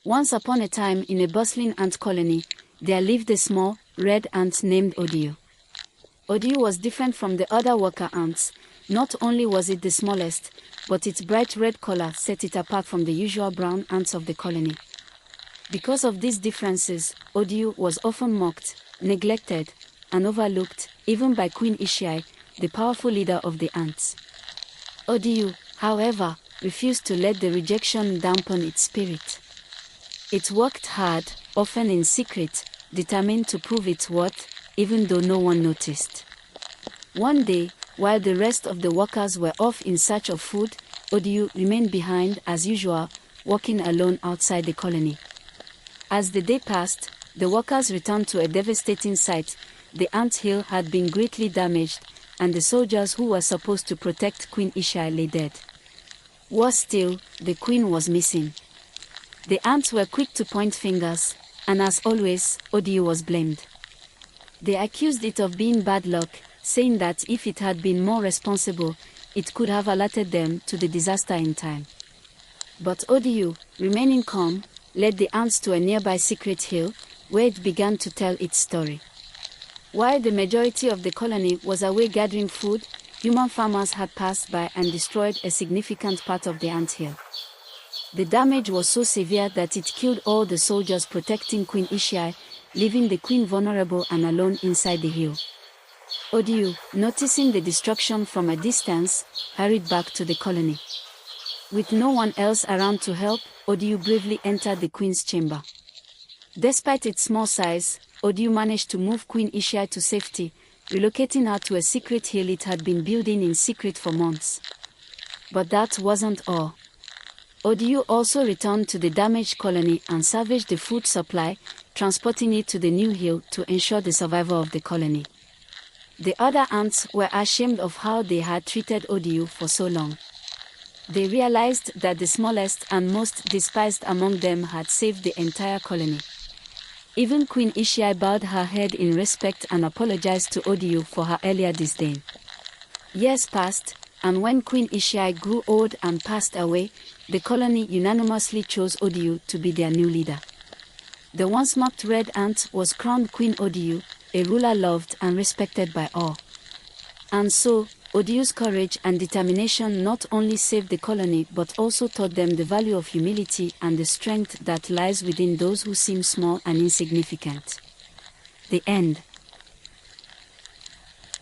Once upon a time in a bustling ant colony, there lived a small, red ant named Odu. Odu was different from the other worker ants. Not only was it the smallest, but its bright red color set it apart from the usual brown ants of the colony. Because of these differences, Odu was often mocked, neglected, and overlooked, even by Queen Ishai, the powerful leader of the ants. Odu, however, refused to let the rejection dampen its spirit. It worked hard, often in secret, determined to prove its worth, even though no one noticed. One day, while the rest of the workers were off in search of food, Odu remained behind as usual, working alone outside the colony. As the day passed, the workers returned to a devastating sight. The ant hill had been greatly damaged, and the soldiers who were supposed to protect Queen Ishai lay dead. Worse still, the queen was missing. The ants were quick to point fingers, and as always, Odu was blamed. They accused it of being bad luck, saying that if it had been more responsible, it could have alerted them to the disaster in time. But Odu, remaining calm, led the ants to a nearby secret hill, where it began to tell its story. While the majority of the colony was away gathering food, human farmers had passed by and destroyed a significant part of the ant hill. The damage was so severe that it killed all the soldiers protecting Queen Ishai, leaving the queen vulnerable and alone inside the hill. Odu, noticing the destruction from a distance, hurried back to the colony. With no one else around to help, Odu bravely entered the queen's chamber. Despite its small size, Odu managed to move Queen Ishai to safety, relocating her to a secret hill it had been building in secret for months. But that wasn't all. Odu also returned to the damaged colony and salvaged the food supply, transporting it to the new hill to ensure the survival of the colony. The other ants were ashamed of how they had treated Odu for so long. They realized that the smallest and most despised among them had saved the entire colony. Even Queen Ishai bowed her head in respect and apologized to Odu for her earlier disdain. Years passed, and when Queen Ishai grew old and passed away, the colony unanimously chose Odu to be their new leader. The once mocked red ant was crowned Queen Odu, a ruler loved and respected by all. And so, Odu's courage and determination not only saved the colony but also taught them the value of humility and the strength that lies within those who seem small and insignificant. The end.